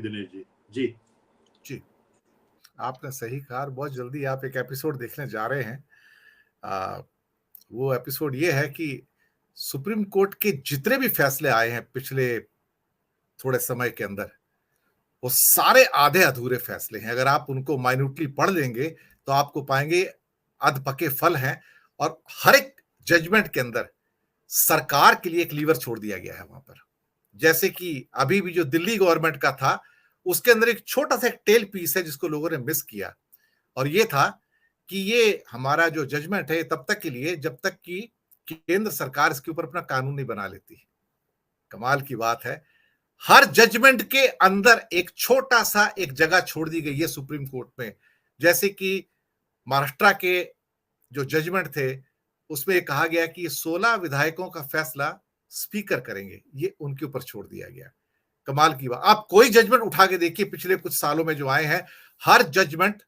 दिनेश जी। जी जी, आपने सही कहा और बहुत जल्दी आप एक एपिसोड देखने जा रहे हैं। आ, वो एपिसोड ये है कि सुप्रीम कोर्ट के जितने भी फैसले आए हैं पिछले थोड़े समय के अंदर, वो सारे आधे अधूरे फैसले हैं। अगर आप उनको माइन्यूटली पढ़ लेंगे तो आपको पाएंगे अधपके फल हैं, और हर एक जजमेंट के अंदर सरकार के लिए एक लीवर छोड़ दिया गया है वहां पर। जैसे कि अभी भी जो दिल्ली गवर्नमेंट का था, उसके अंदर एक छोटा सा एक टेल पीस है जिसको लोगों ने मिस किया, और ये था कि ये हमारा जो जजमेंट है तब तक के लिए जब तक कि केंद्र सरकार इसके ऊपर अपना कानून नहीं बना लेती। कमाल की बात है, हर जजमेंट के अंदर एक छोटा सा एक जगह छोड़ दी गई है सुप्रीम कोर्ट में। जैसे कि महाराष्ट्र के जो जजमेंट थे, उसमें कहा गया कि ये 16 विधायकों का फैसला स्पीकर करेंगे, ये उनके ऊपर छोड़ दिया गया। कमाल की बात, आप कोई जजमेंट उठा के देखिए पिछले कुछ सालों में जो आए हैं, हर जजमेंट,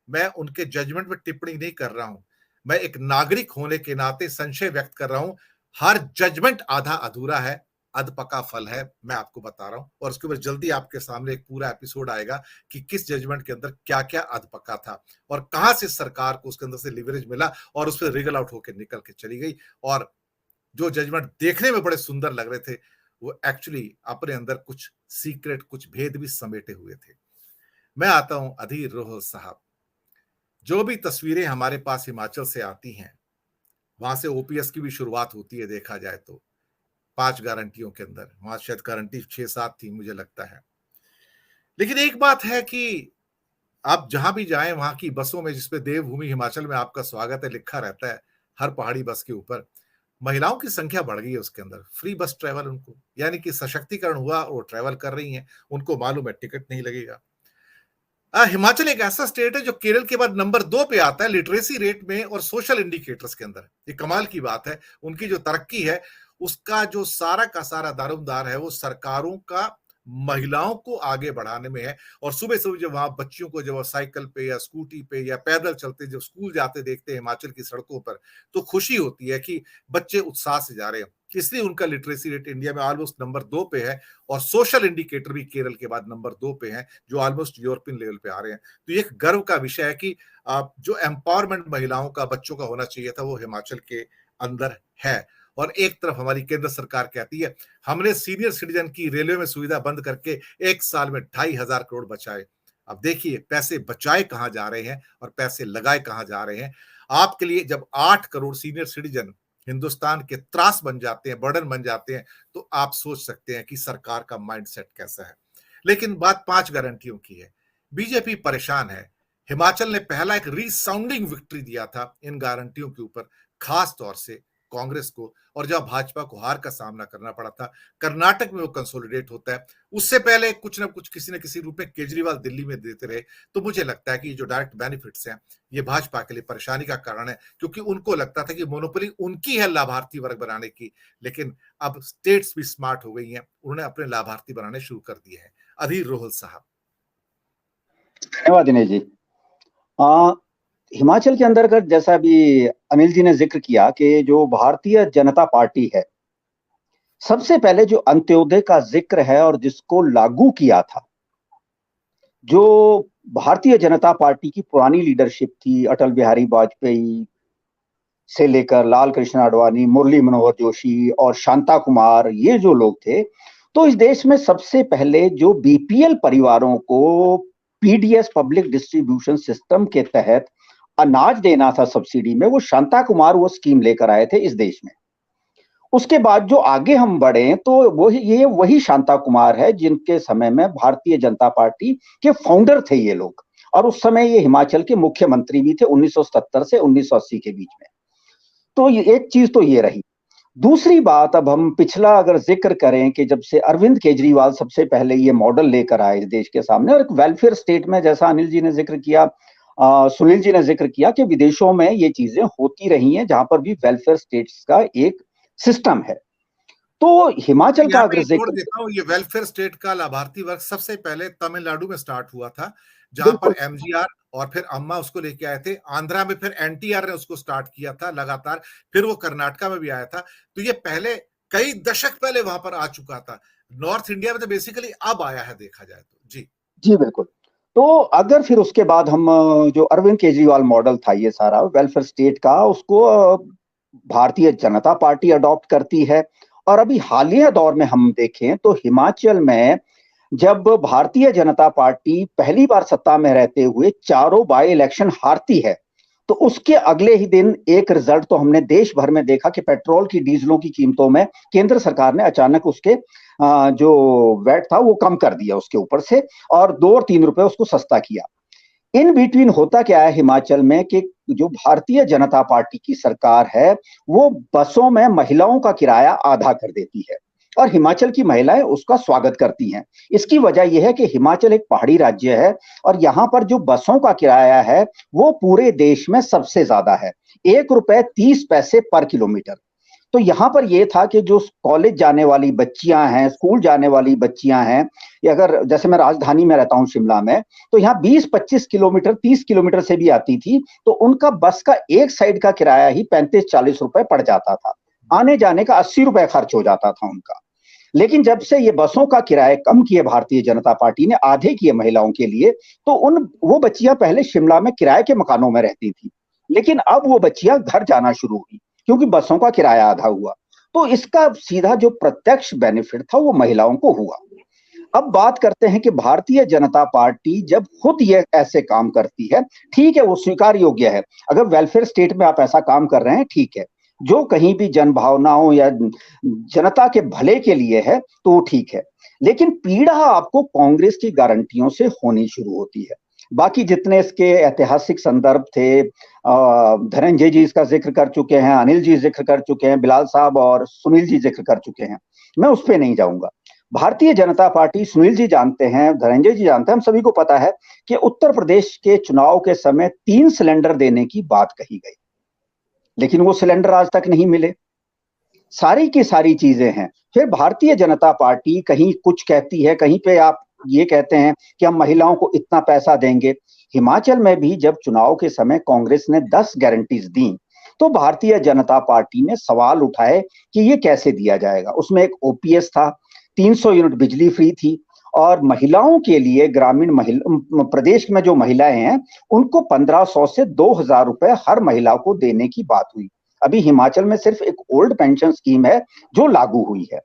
मैं उनके जजमेंट में टिप्पणी नहीं कर रहा हूं, मैं एक नागरिक होने के नाते संशय व्यक्त कर रहा हूं, हर जजमेंट आधा अधूरा है, अधपका फल है, मैं आपको बता रहा हूं। और उसके बाद जल्दी आपके सामने एक पूरा एपिसोड आएगा कि किस जजमेंट के अंदर क्या क्या अधपका था और कहां से सरकार को उसके अंदर से लिवरेज मिला और उस पर रिगल आउट होकर निकल के चली गई। और जो जजमेंट देखने में बड़े सुंदर लग रहे थे, वो एक्चुअली अपने अंदर कुछ सीक्रेट, कुछ भेद भी समेटे हुए थे। मैं आता हूं अधीर रोहल साहब, जो भी तस्वीरें हमारे पास हिमाचल से आती हैं, वहां से ओपीएस की भी शुरुआत होती है देखा जाए तो, 5 गारंटियों के अंदर, वहां शायद गारंटी 6-7 थी मुझे लगता है। लेकिन एक बात है कि आप जहां भी जाएं वहां की बसों में, जिसपे देवभूमि हिमाचल में आपका स्वागत है लिखा रहता है, हर पहाड़ी बस के ऊपर महिलाओं की संख्या बढ़ गई है उसके अंदर, फ्री बस ट्रैवल उनको, यानी कि सशक्तिकरण हुआ, वो ट्रैवल कर रही हैं, उनको मालूम है टिकट नहीं लगेगा। हिमाचल एक ऐसा स्टेट है जो केरल के बाद नंबर 2 पे आता है लिटरेसी रेट में और सोशल इंडिकेटर्स के अंदर। ये कमाल की बात है, उनकी जो तरक्की है उसका जो सारा का सारा दारोमदार है वो सरकारों का महिलाओं को आगे बढ़ाने में है। और सुबह सुबह जब वहां बच्चियों को जब साइकिल पे या स्कूटी पे या पैदल चलते जब स्कूल जाते देखते हैं हिमाचल की सड़कों पर, तो खुशी होती है कि बच्चे उत्साह से जा रहे हैं। इसलिए उनका लिटरेसी रेट इंडिया में ऑलमोस्ट नंबर 2 पे है, और सोशल इंडिकेटर भी केरल के बाद नंबर 2 पे है, जो ऑलमोस्ट यूरोपियन लेवल पे आ रहे हैं। तो ये एक गर्व का विषय है कि जो एम्पावरमेंट महिलाओं का, बच्चों का होना चाहिए था, वो हिमाचल के अंदर है। और एक तरफ हमारी केंद्र सरकार कहती है हमने सीनियर सिटीजन की रेलवे में सुविधा बंद करके 1 साल में 2,500 करोड़ बचाए। अब देखिए पैसे बचाए कहां जा रहे हैं और पैसे लगाए कहां जा रहे हैं। आपके लिए जब 8 करोड़ सीनियर सिटीजन हिंदुस्तान के त्रास बन जाते हैं, बर्डन बन जाते हैं, तो आप सोच सकते हैं कि सरकार का माइंडसेट कैसा है। लेकिन बात 5 गारंटियों की है, बीजेपी परेशान है। हिमाचल ने पहला एक रीसाउंडिंग विक्ट्री दिया था इन गारंटियों के ऊपर, खास तौर से कांग्रेस को, और जब भाजपा को हार का सामना करना पड़ा था। कर्नाटक में वो कंसोलिडेट होता है, उससे पहले कुछ ना कुछ किसी न किसी रूप में केजरीवाल दिल्ली में देते रहे। तो मुझे लगता है कि जो डायरेक्ट बेनिफिट्स हैं ये भाजपा के लिए परेशानी का कारण है, क्योंकि उनको लगता था कि मोनोपोली उनकी है लाभार्थी वर्ग बनाने की। लेकिन अब स्टेट्स भी स्मार्ट हो गई हैं, उन्होंने अपने लाभार्थी बनाने शुरू कर दिए हैं। अधीर रोहल साहब। धन्यवाद दिनेश जी। हिमाचल के अंदर का जैसा भी अनिल जी ने जिक्र किया कि जो भारतीय जनता पार्टी है, सबसे पहले जो अंत्योदय का जिक्र है और जिसको लागू किया था, जो भारतीय जनता पार्टी की पुरानी लीडरशिप थी, अटल बिहारी वाजपेयी से लेकर लाल कृष्ण आडवाणी, मुरली मनोहर जोशी और शांता कुमार, ये जो लोग थे, तो इस देश में सबसे पहले जो बीपीएल परिवारों को पीडीएस पब्लिक डिस्ट्रीब्यूशन सिस्टम के तहत अनाज देना था सब्सिडी में, वो शांता कुमार वो स्कीम लेकर आए थे इस देश में। उसके बाद जो आगे हम बढ़े तो वही शांता कुमार है जिनके समय में भारतीय जनता पार्टी के फाउंडर थे ये लोग, और उस समय ये हिमाचल के मुख्यमंत्री भी थे 1970 से 1980 के बीच में। तो ये एक चीज तो ये रही। दूसरी बात, अब हम पिछला अगर जिक्र करें कि जब से अरविंद केजरीवाल सबसे पहले ये मॉडल लेकर आए इस देश के सामने, और एक वेलफेयर स्टेट में, जैसा अनिल जी ने जिक्र किया, सुनील जी ने जिक्र किया कि विदेशों में ये चीजें होती रही हैं जहां पर भी वेलफेयर स्टेट्स का एक सिस्टम है। तो हिमाचल का अगर जोड़ देता हूं, ये वेलफेयर स्टेट का लाभार्थी वर्ग सबसे पहले तमिलनाडु में स्टार्ट हुआ था, जहां पर एमजीआर और फिर अम्मा उसको लेके आए थे। आंध्रा में फिर एनटीआर ने उसको स्टार्ट किया था लगातार, फिर वो कर्नाटका में भी आया था। तो ये पहले कई दशक पहले वहां पर आ चुका था। नॉर्थ इंडिया में तो बेसिकली अब आया है देखा जाए तो। जी जी बिल्कुल। तो अगर फिर उसके बाद हम जो अरविंद केजरीवाल मॉडल था ये सारा वेलफेयर स्टेट का, उसको भारतीय जनता पार्टी अडॉप्ट करती है। और अभी हालिया दौर में हम देखें तो हिमाचल में जब भारतीय जनता पार्टी पहली बार सत्ता में रहते हुए चारों बाई इलेक्शन हारती है, तो उसके अगले ही दिन एक रिजल्ट तो हमने देश भर में देखा कि पेट्रोल की डीजलों की कीमतों में केंद्र सरकार ने अचानक उसके जो वैट था वो कम कर दिया उसके ऊपर से, और 2 और 3 रुपए उसको सस्ता किया। इन बिटवीन होता क्या है हिमाचल में कि जो भारतीय जनता पार्टी की सरकार है वो बसों में महिलाओं का किराया आधा कर देती है, और हिमाचल की महिलाएं उसका स्वागत करती हैं। इसकी वजह यह है कि हिमाचल एक पहाड़ी राज्य है और यहां पर जो बसों का किराया है वो पूरे देश में सबसे ज्यादा है, 1 रुपए 30 पैसे पर किलोमीटर। तो यहां पर यह था कि जो कॉलेज जाने वाली बच्चियां हैं, स्कूल जाने वाली बच्चियां हैं, या अगर जैसे मैं राजधानी में रहता हूं शिमला में, तो यहाँ 20-25 किलोमीटर 30 किलोमीटर से भी आती थी, तो उनका बस का एक साइड का किराया ही 35-40 रुपए पड़ जाता था, आने जाने का 80 रुपए खर्च हो जाता था उनका। लेकिन जब से ये बसों का किराया कम किए भारतीय जनता पार्टी ने, आधे किए महिलाओं के लिए, तो वो बच्चियां पहले शिमला में किराए के मकानों में रहती थी, लेकिन अब वो बच्चियां घर जाना शुरू हुई क्योंकि बसों का किराया आधा हुआ। तो इसका सीधा जो प्रत्यक्ष बेनिफिट था वो महिलाओं को हुआ। अब बात करते हैं कि भारतीय जनता पार्टी जब खुद ये ऐसे काम करती है, ठीक है वो स्वीकार योग्य है, अगर वेलफेयर स्टेट में आप ऐसा काम कर रहे हैं ठीक है, जो कहीं भी जन भावनाओं या जनता के भले के लिए है तो वो ठीक है। लेकिन पीड़ा आपको कांग्रेस की गारंटियों से होनी शुरू होती है। बाकी जितने इसके ऐतिहासिक संदर्भ थे, धनंजय जी इसका जिक्र कर चुके हैं, अनिल जी जिक्र कर चुके हैं, बिलाल साहब और सुनील जी जिक्र कर चुके हैं, मैं उस पर नहीं जाऊंगा। भारतीय जनता पार्टी, सुनील जी जानते हैं, धनंजय जी जानते हैं, हम सभी को पता है कि उत्तर प्रदेश के चुनाव के समय 3 सिलेंडर देने की बात कही गई, लेकिन वो सिलेंडर आज तक नहीं मिले। सारी की सारी चीजें हैं। फिर भारतीय जनता पार्टी कहीं कुछ कहती है, कहीं पे आप ये कहते हैं कि हम महिलाओं को इतना पैसा देंगे। हिमाचल में भी जब चुनाव के समय कांग्रेस ने 10 गारंटीज दी, तो भारतीय जनता पार्टी ने सवाल उठाए कि ये कैसे दिया जाएगा। उसमें एक ओपीएस था, 300 यूनिट बिजली फ्री थी, और महिलाओं के लिए ग्रामीण प्रदेश में जो महिलाएं हैं उनको 1500 से 2000 रुपए हर महिला को देने की बात हुई। अभी हिमाचल में सिर्फ एक ओल्ड पेंशन स्कीम है जो लागू हुई है,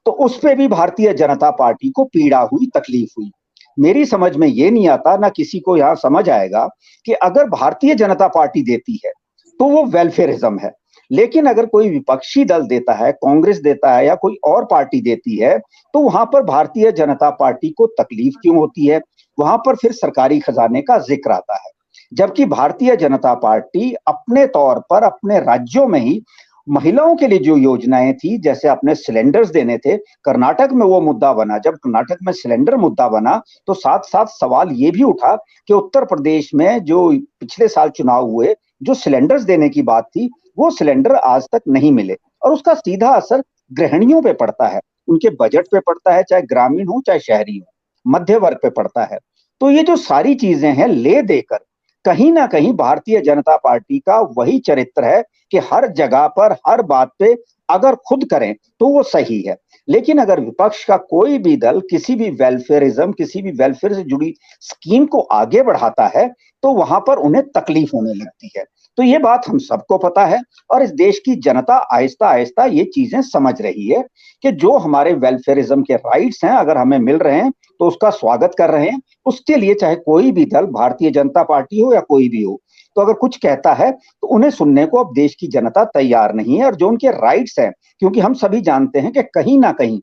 तो उस पे भी भारतीय जनता पार्टी को पीड़ा हुई, तकलीफ हुई। मेरी समझ में ये नहीं आता, ना किसी को यहां समझ आएगा कि अगर भारतीय जनता पार्टी देती है तो वो वेलफेयरिज्म है, लेकिन अगर कोई विपक्षी दल देता है, कांग्रेस देता है या कोई और पार्टी देती है, तो वहां पर भारतीय जनता पार्टी को तकलीफ क्यों होती है? वहां पर फिर सरकारी खजाने का जिक्र आता है। जबकि भारतीय जनता पार्टी अपने तौर पर अपने राज्यों में ही महिलाओं के लिए जो योजनाएं थी, जैसे अपने सिलेंडर्स देने थे, कर्नाटक में वो मुद्दा बना। जब कर्नाटक में सिलेंडर मुद्दा बना तो साथ साथ सवाल ये भी उठा कि उत्तर प्रदेश में जो पिछले साल चुनाव हुए, जो सिलेंडर्स देने की बात थी, वो सिलेंडर आज तक नहीं मिले, और उसका सीधा असर गृहिणियों पे पड़ता है, उनके बजट पे पड़ता है, चाहे ग्रामीण हो चाहे शहरी हो, मध्य वर्ग पे पड़ता है। तो ये जो सारी चीजें हैं ले देकर, कहीं ना कहीं भारतीय जनता पार्टी का वही चरित्र है कि हर जगह पर हर बात पे अगर खुद करें तो वो सही है, लेकिन अगर विपक्ष का कोई भी दल किसी भी वेलफेयरिज्म, किसी भी वेलफेयर से जुड़ी स्कीम को आगे बढ़ाता है तो वहां पर उन्हें तकलीफ होने लगती है। तो ये बात हम सबको पता है, और इस देश की जनता आहिस्ता आहिस्ता ये चीजें समझ रही है कि जो हमारे वेलफेयरिज्म के राइट्स हैं अगर हमें मिल रहे हैं तो उसका स्वागत कर रहे हैं। उसके लिए चाहे कोई भी दल, भारतीय जनता पार्टी हो या कोई भी हो, तो अगर कुछ कहता है तो उन्हें सुनने को अब देश की जनता तैयार नहीं है। और जो उनके राइट्स हैं, क्योंकि हम सभी जानते हैं कि कहीं ना कहीं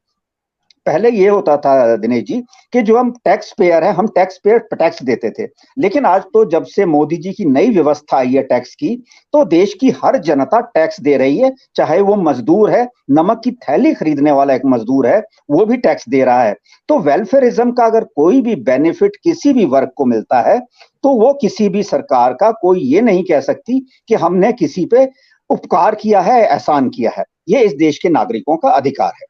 पहले ये होता था दिनेश जी कि जो हम टैक्स पेयर हैं, हम टैक्स पेयर टैक्स देते थे, लेकिन आज तो जब से मोदी जी की नई व्यवस्था आई है टैक्स की, तो देश की हर जनता टैक्स दे रही है। चाहे वो मजदूर है, नमक की थैली खरीदने वाला एक मजदूर है, वो भी टैक्स दे रहा है। तो वेलफेयरिज्म का अगर कोई भी बेनिफिट किसी भी वर्ग को मिलता है तो वो किसी भी सरकार का कोई ये नहीं कह सकती कि हमने किसी पे उपकार किया है, एहसान किया है। ये इस देश के नागरिकों का अधिकार है।